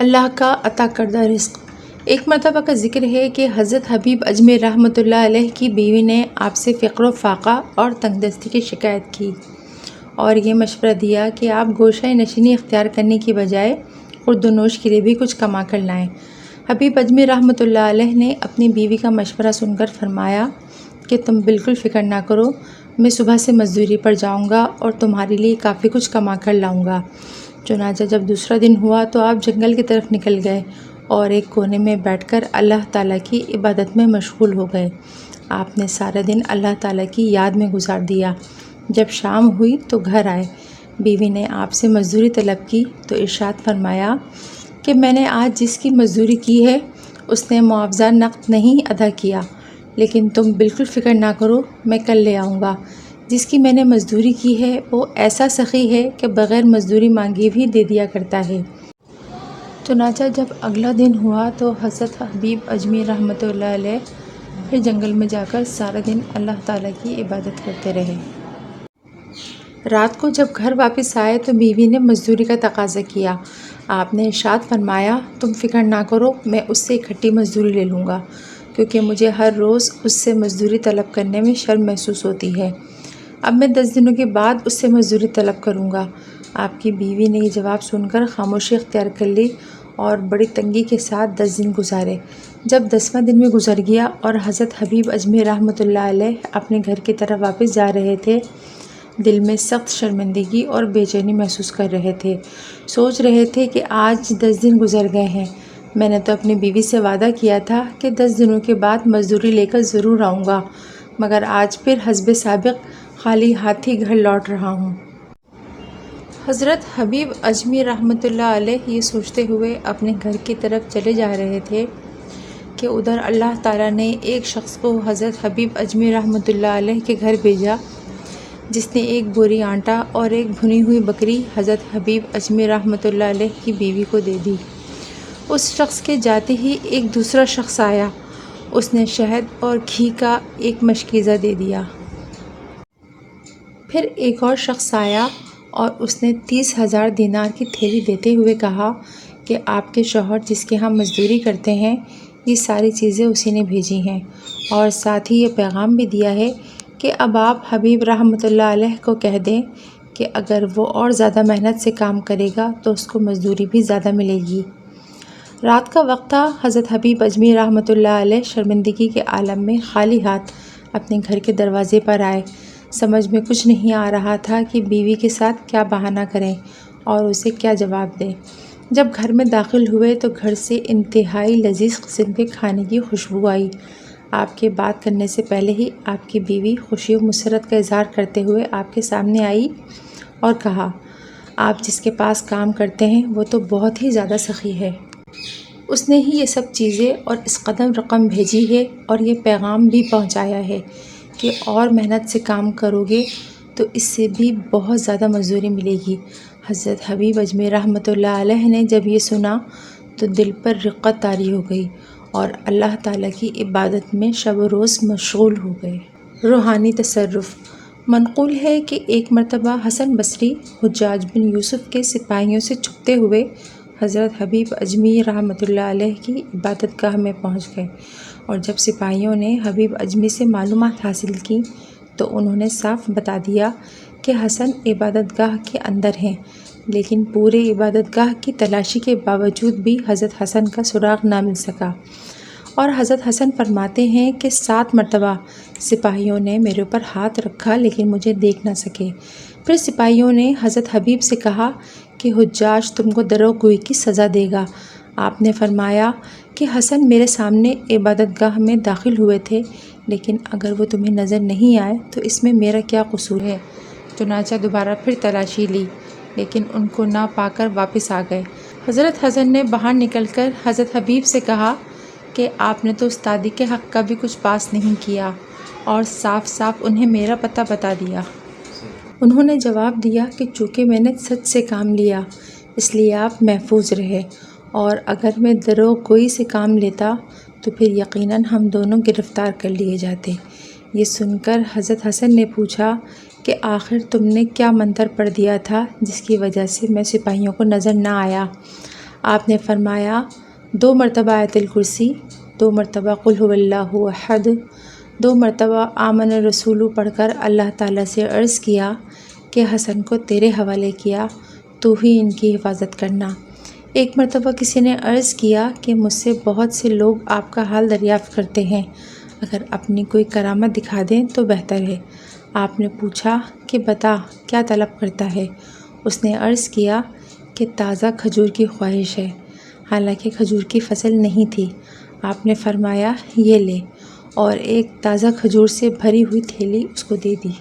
اللہ کا عطا کردہ رزق۔ ایک مرتبہ کا ذکر ہے کہ حضرت حبیب اجمیر رحمۃ اللہ علیہ کی بیوی نے آپ سے فقر و فاقہ اور تنگ دستی کی شکایت کی اور یہ مشورہ دیا کہ آپ گوشہ نشینی اختیار کرنے کی بجائے خورد و نوش کے لیے بھی کچھ کما کر لائیں۔ حبیب اجمیر رحمۃ اللہ علیہ نے اپنی بیوی کا مشورہ سن کر فرمایا کہ تم بالکل فکر نہ کرو، میں صبح سے مزدوری پر جاؤں گا اور تمہارے لیے کافی کچھ کما کر لاؤں گا۔ چنانچہ جب دوسرا دن ہوا تو آپ جنگل کی طرف نکل گئے اور ایک کونے میں بیٹھ کر اللہ تعالیٰ کی عبادت میں مشغول ہو گئے۔ آپ نے سارا دن اللہ تعالیٰ کی یاد میں گزار دیا۔ جب شام ہوئی تو گھر آئے۔ بیوی نے آپ سے مزدوری طلب کی تو ارشاد فرمایا کہ میں نے آج جس کی مزدوری کی ہے اس نے معاوضہ نقد نہیں ادا کیا، لیکن تم بالکل فکر نہ کرو، میں کل لے آؤں گا۔ جس کی میں نے مزدوری کی ہے وہ ایسا سخی ہے کہ بغیر مزدوری مانگے بھی دے دیا کرتا ہے۔ چنانچہ جب اگلا دن ہوا تو حضرت حبیب اجمیر رحمۃ اللہ علیہ پھر جنگل میں جا کر سارا دن اللہ تعالیٰ کی عبادت کرتے رہے۔ رات کو جب گھر واپس آئے تو بیوی نے مزدوری کا تقاضا کیا۔ آپ نے ارشاد فرمایا تم فکر نہ کرو، میں اس سے اکٹھی مزدوری لے لوں گا، کیونکہ مجھے ہر روز اس سے مزدوری طلب کرنے میں شرم محسوس ہوتی ہے۔ اب میں 10 دنوں کے بعد اس سے مزدوری طلب کروں گا۔ آپ کی بیوی نے یہ جواب سن کر خاموشی اختیار کر لی اور بڑی تنگی کے ساتھ 10 دن گزارے۔ جب 10واں دن بھی گزر گیا اور حضرت حبیب اجمیر رحمۃ اللہ علیہ اپنے گھر کی طرف واپس جا رہے تھے، دل میں سخت شرمندگی اور بے چینی محسوس کر رہے تھے۔ سوچ رہے تھے کہ آج 10 دن گزر گئے ہیں، میں نے تو اپنی بیوی سے وعدہ کیا تھا کہ 10 دنوں کے بعد مزدوری لے کر ضرور آؤں گا، مگر آج پھر حسب سابق خالی ہاتھ ہی گھر لوٹ رہا ہوں۔ حضرت حبیب اجمیر رحمۃ اللہ علیہ یہ سوچتے ہوئے اپنے گھر کی طرف چلے جا رہے تھے کہ ادھر اللہ تعالیٰ نے ایک شخص کو حضرت حبیب اجمیر رحمۃ اللہ علیہ کے گھر بھیجا، جس نے ایک بوری آٹا اور ایک بھنی ہوئی بکری حضرت حبیب اجمیر رحمۃ اللہ علیہ کی بیوی کو دے دی۔ اس شخص کے جاتے ہی ایک دوسرا شخص آیا، اس نے شہد اور گھی کا ایک مشکیزہ دے دیا۔ پھر ایک اور شخص آیا اور اس نے 30,000 دینار کی تھیلی دیتے ہوئے کہا کہ آپ کے شوہر جس کے ہاں مزدوری کرتے ہیں، یہ ساری چیزیں اسی نے بھیجی ہیں، اور ساتھ ہی یہ پیغام بھی دیا ہے کہ اب آپ حبیب رحمۃ اللہ علیہ کو کہہ دیں کہ اگر وہ اور زیادہ محنت سے کام کرے گا تو اس کو مزدوری بھی زیادہ ملے گی۔ رات کا وقت تھا۔ حضرت حبیب اجمیر رحمۃ اللہ علیہ شرمندگی کے عالم میں خالی ہاتھ اپنے گھر کے دروازے پر آئے۔ سمجھ میں کچھ نہیں آ رہا تھا کہ بیوی کے ساتھ کیا بہانہ کریں اور اسے کیا جواب دیں۔ جب گھر میں داخل ہوئے تو گھر سے انتہائی لذیذ قسم کے کھانے کی خوشبو آئی۔ آپ کے بات کرنے سے پہلے ہی آپ کی بیوی خوشی و مسرت کا اظہار کرتے ہوئے آپ کے سامنے آئی اور کہا، آپ جس کے پاس کام کرتے ہیں وہ تو بہت ہی زیادہ سخی ہے۔ اس نے ہی یہ سب چیزیں اور اس قدر رقم بھیجی ہے اور یہ پیغام بھی پہنچایا ہے کہ اور محنت سے کام کرو گے تو اس سے بھی بہت زیادہ مزدوری ملے گی۔ حضرت حبیب اجمیر رحمۃ اللہ علیہ نے جب یہ سنا تو دل پر رقت طاری ہو گئی اور اللہ تعالیٰ کی عبادت میں شب و روز مشغول ہو گئے۔ روحانی تصرف۔ منقول ہے کہ ایک مرتبہ حسن بصری حجاج بن یوسف کے سپاہیوں سے چھپتے ہوئے حضرت حبیب اجمیر رحمۃ اللہ علیہ کی عبادت گاہ میں پہنچ گئے، اور جب سپاہیوں نے حبیب اجمیر سے معلومات حاصل کی تو انہوں نے صاف بتا دیا کہ حسن عبادت گاہ کے اندر ہیں، لیکن پورے عبادت گاہ کی تلاشی کے باوجود بھی حضرت حسن کا سراغ نہ مل سکا۔ اور حضرت حسن فرماتے ہیں کہ 7 مرتبہ سپاہیوں نے میرے اوپر ہاتھ رکھا لیکن مجھے دیکھ نہ سکے۔ پھر سپاہیوں نے حضرت حبیب سے کہا کہ حجاج تم کو دروغگوئی کی سزا دے گا۔ آپ نے فرمایا کہ حسن میرے سامنے عبادت گاہ میں داخل ہوئے تھے، لیکن اگر وہ تمہیں نظر نہیں آئے تو اس میں میرا کیا قصور ہے؟ چنانچہ دوبارہ پھر تلاشی لی لیکن ان کو نہ پا کر واپس آ گئے۔ حضرت حسن نے باہر نکل کر حضرت حبیب سے کہا کہ آپ نے تو استادی کے حق کا بھی کچھ پاس نہیں کیا اور صاف صاف انہیں میرا پتہ بتا دیا۔ انہوں نے جواب دیا کہ چونکہ میں نے سچ سے کام لیا اس لیے آپ محفوظ رہے، اور اگر میں دروغ گوئی سے کام لیتا تو پھر یقیناً ہم دونوں گرفتار کر لیے جاتے۔ یہ سن کر حضرت حسن نے پوچھا کہ آخر تم نے کیا منتر پڑھ دیا تھا جس کی وجہ سے میں سپاہیوں کو نظر نہ آیا؟ آپ نے فرمایا 2 مرتبہ آیت الکرسی، 2 مرتبہ قل هو اللہ احد، 2 مرتبہ آمن الرسول پڑھ کر اللہ تعالیٰ سے عرض کیا کہ حسن کو تیرے حوالے کیا، تو ہی ان کی حفاظت کرنا۔ ایک مرتبہ کسی نے عرض کیا کہ مجھ سے بہت سے لوگ آپ کا حال دریافت کرتے ہیں، اگر اپنی کوئی کرامت دکھا دیں تو بہتر ہے۔ آپ نے پوچھا کہ بتا کیا طلب کرتا ہے؟ اس نے عرض کیا کہ تازہ کھجور کی خواہش ہے، حالانکہ کھجور کی فصل نہیں تھی۔ آپ نے فرمایا یہ لے، اور ایک تازہ کھجور سے بھری ہوئی تھیلی اس کو دے دی۔